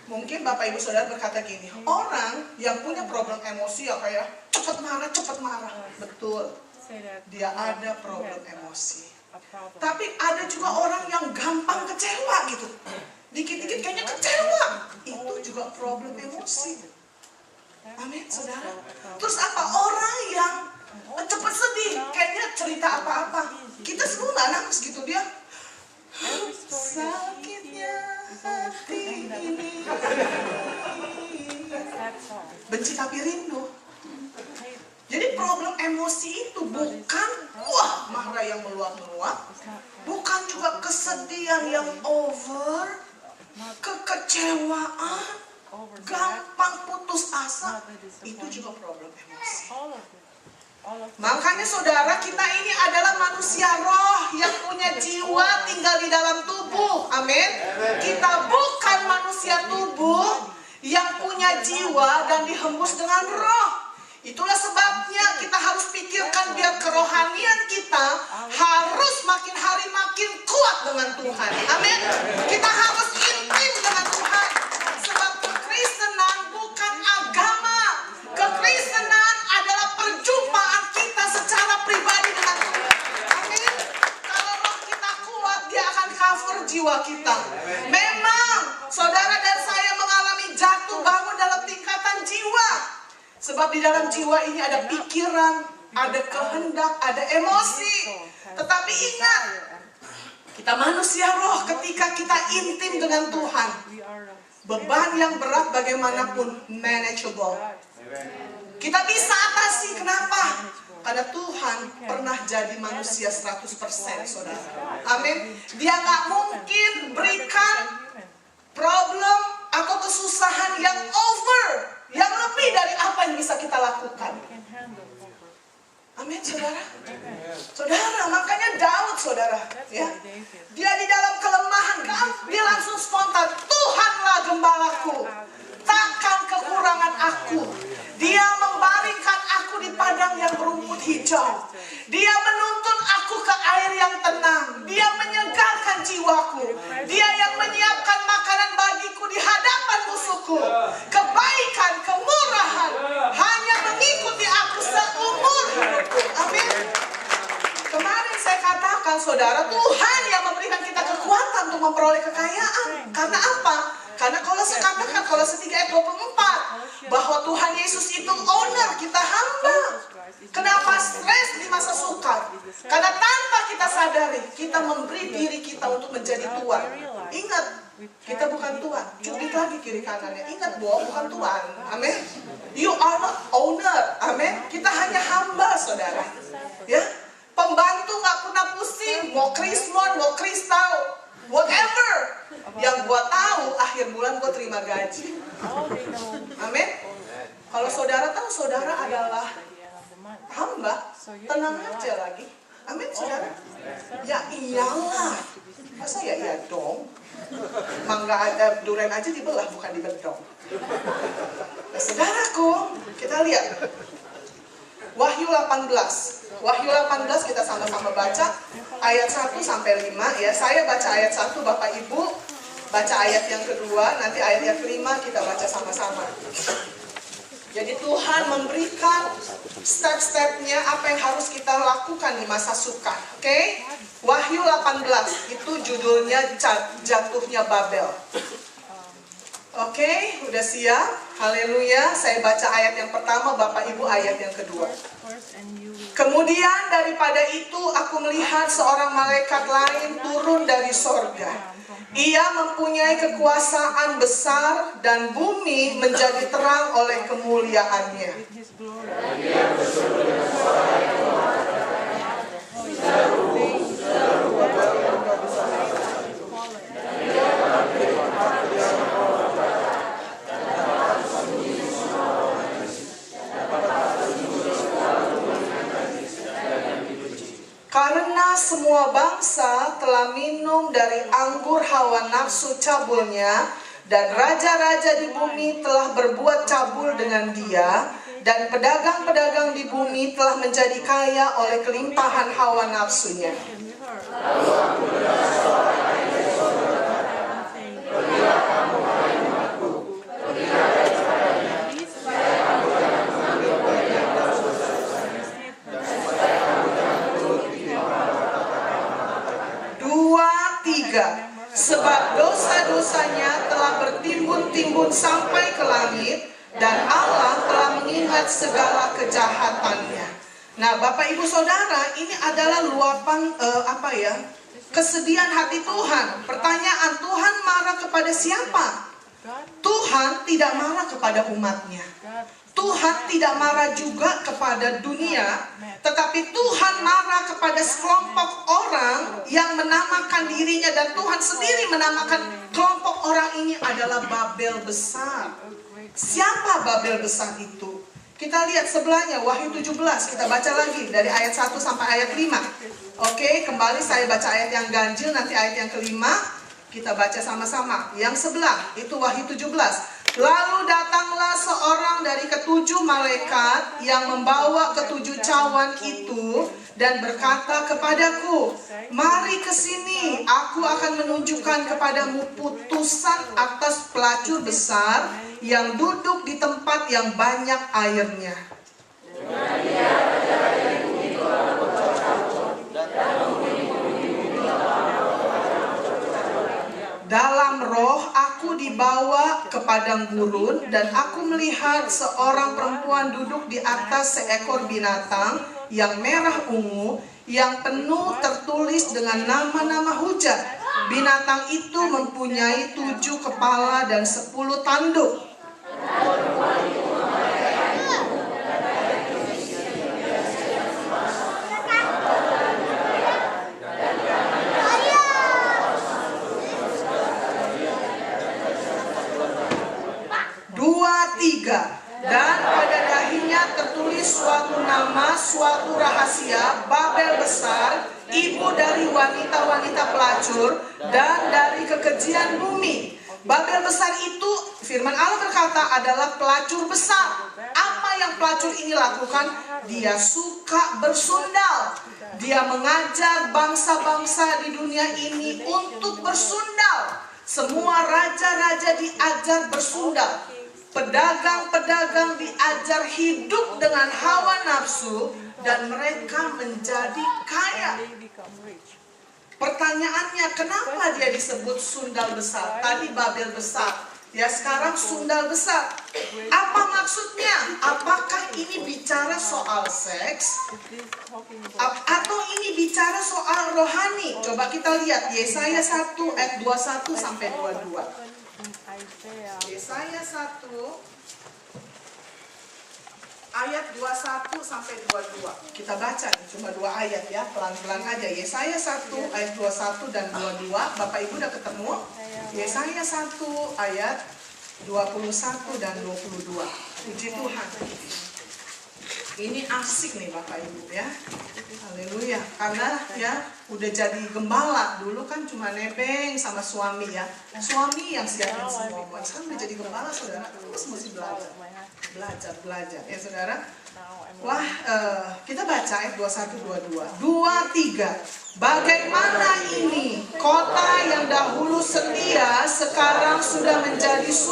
Mungkin Bapak Ibu Saudara berkata gini, orang yang punya problem emosi ya kayak cepat marah. Betul, dia ada problem emosi. Tapi ada juga orang yang gampang kecewa gitu. Dikit-dikit kayaknya kecewa. Itu juga problem emosi. Amin, saudara. Terus apa? Orang yang cepat sedih, kayaknya cerita apa-apa, kita semua nggak nangis gitu, dia sakitnya hati ini, benci tapi rindu. Jadi problem emosi itu bukan marah yang meluap-meluap, bukan juga kesedihan yang over, kekecewaan, gampang putus asa, itu juga problem emosi. Makanya saudara, kita ini adalah manusia roh yang punya jiwa tinggal di dalam tubuh. Amin. Kita bukan manusia tubuh yang punya jiwa dan dihembus dengan roh. Itulah sebabnya kita harus pikirkan biar kerohanian kita harus makin hari makin kuat dengan Tuhan. Amin. Kita harus intim dengan Tuhan. Sebab kekristenan bukan agama. Kekristenan adalah perjumpaan kita secara pribadi dengan Tuhan. Amin. Kalau roh kita kuat, dia akan cover jiwa kita. Memang saudara dan saya mengalami jatuh bangun dalam tingkatan jiwa. Sebab di dalam jiwa ini ada pikiran, ada kehendak, ada emosi. Tetapi ingat, kita manusia roh ketika kita intim dengan Tuhan. Beban yang berat bagaimanapun manageable. Kita bisa atasi. Kenapa? Karena Tuhan pernah jadi manusia 100%, saudara. Amin. Dia gak mungkin berikan problem atau kesusahan yang over, yang lebih dari apa yang bisa kita lakukan. Amin, saudara. Saudara, makanya Daud, saudara, ya, dia di dalam kelemahan, dia langsung spontan, Tuhanlah gembalaku, takkan kekurangan aku. Dia membaringkan aku di padang yang berumput hijau. Dia menuntun aku ke air yang tenang. Dia menyegarkan jiwaku. Dia yang menyiapkan makanan bagiku di hadapan musuhku. Kebaikan, kemurahan hanya mengikuti aku seumur hidupku. Amin. Kemarin saya katakan, saudara, Tuhan yang memberikan kita kekuatan untuk memperoleh kekayaan. Karena apa? Karena Kolose katakan, Kolose 3 ayat 24, bahwa Tuhan Yesus itu owner, kita hamba. Kenapa stres di masa sukar? Karena tanpa kita sadari, kita memberi diri kita untuk menjadi tuan. Ingat, kita bukan tuan. Cubit lagi kiri kanannya. Ingat bahwa bukan tuan. Amin. You are not owner. Amin. Kita hanya hamba, saudara. Ya, pembantu nggak pernah pusing. Mau krismon, mau kristal, whatever. Yang gua tahu akhir bulan gua terima gaji. Amin. Kalau saudara tahu saudara adalah hamba, tenang aja lagi. Amin, saudara. Ya iyalah. Masa ya iya dong. Mangga ada durian aja dibelah, bukan dibedong. Nah, saudaraku, kita lihat Wahyu 18. Wahyu 18 kita sama-sama baca ayat 1 sampai 5 ya. Saya baca ayat 1, Bapak Ibu baca ayat yang kedua, nanti ayat yang kelima kita baca sama-sama. Jadi Tuhan memberikan step-stepnya apa yang harus kita lakukan di masa sukar. Oke? Wahyu 18 itu judulnya jatuhnya Babel. Oke, udah siap? Haleluya. Saya baca ayat yang pertama, Bapak Ibu ayat yang kedua. Kemudian daripada itu aku melihat seorang malaikat lain turun dari sorga. Ia mempunyai kekuasaan besar dan bumi menjadi terang oleh kemuliaannya. Karena semua bangsa telah minum dari anggur hawa nafsu cabulnya, dan raja-raja di bumi telah berbuat cabul dengan dia, dan pedagang-pedagang di bumi telah menjadi kaya oleh kelimpahan hawa nafsunya. dosanya telah bertimbun-timbun sampai ke langit, dan Allah telah mengingat segala kejahatannya. Nah, Bapak Ibu Saudara, ini adalah luapan kesedihan hati Tuhan. Pertanyaan, Tuhan marah kepada siapa? Tuhan tidak marah kepada umatnya. Tuhan tidak marah juga kepada dunia, tetapi Tuhan marah kepada sekelompok orang yang menamakan dirinya, dan Tuhan sendiri menamakan kelompok orang ini adalah Babel besar. Siapa Babel besar itu? Kita lihat sebelahnya, Wahyu 17, kita baca lagi dari ayat 1 sampai ayat 5. Oke, kembali saya baca ayat yang ganjil, nanti ayat yang kelima kita baca sama-sama. Yang sebelah, itu Wahyu 17. Lalu datanglah seorang dari ketujuh malaikat yang membawa ketujuh cawan itu dan berkata kepadaku, mari ke sini, aku akan menunjukkan kepadamu putusan atas pelacur besar yang duduk di tempat yang banyak airnya. Dalam roh aku dibawa ke padang gurun, dan aku melihat seorang perempuan duduk di atas seekor binatang yang merah ungu, yang penuh tertulis dengan nama-nama hujat. Binatang itu mempunyai 7 kepala dan 10 tanduk. Dan pada dahinya tertulis suatu nama, suatu rahasia, Babel besar, ibu dari wanita-wanita pelacur dan dari kekejian bumi. Babel besar itu, firman Allah berkata, adalah pelacur besar. Apa yang pelacur ini lakukan? Dia suka bersundal. Dia mengajar bangsa-bangsa di dunia ini untuk bersundal. Semua raja-raja diajar bersundal. Pedagang-pedagang diajar hidup dengan hawa nafsu, dan mereka menjadi kaya. Pertanyaannya, kenapa dia disebut sundal besar? Tadi Babel besar, ya sekarang sundal besar. Apa maksudnya? Apakah ini bicara soal seks? Atau ini bicara soal rohani? Coba kita lihat Yesaya 1 ayat 21 sampai 22. Yesaya 1 ayat 21 sampai 22. Kita baca nih, cuma 2 ayat ya, pelan-pelan aja. Yesaya 1 ayat 21 dan 22. Bapak Ibu udah ketemu? Yesaya 1 ayat 21 dan 22. Puji Tuhan. Ini asik nih Bapak Ibu ya. Haleluya. Karena ya udah jadi gembala. Dulu kan cuma nebeng sama suami ya. Suami yang siapin semua. Sekarang udah jadi gembala saudara. Terus mesti belajar ya saudara. Wah, kita baca ayat 21 22. 23. Bagaimana ini kota yang dahulu setia sekarang sudah menjadi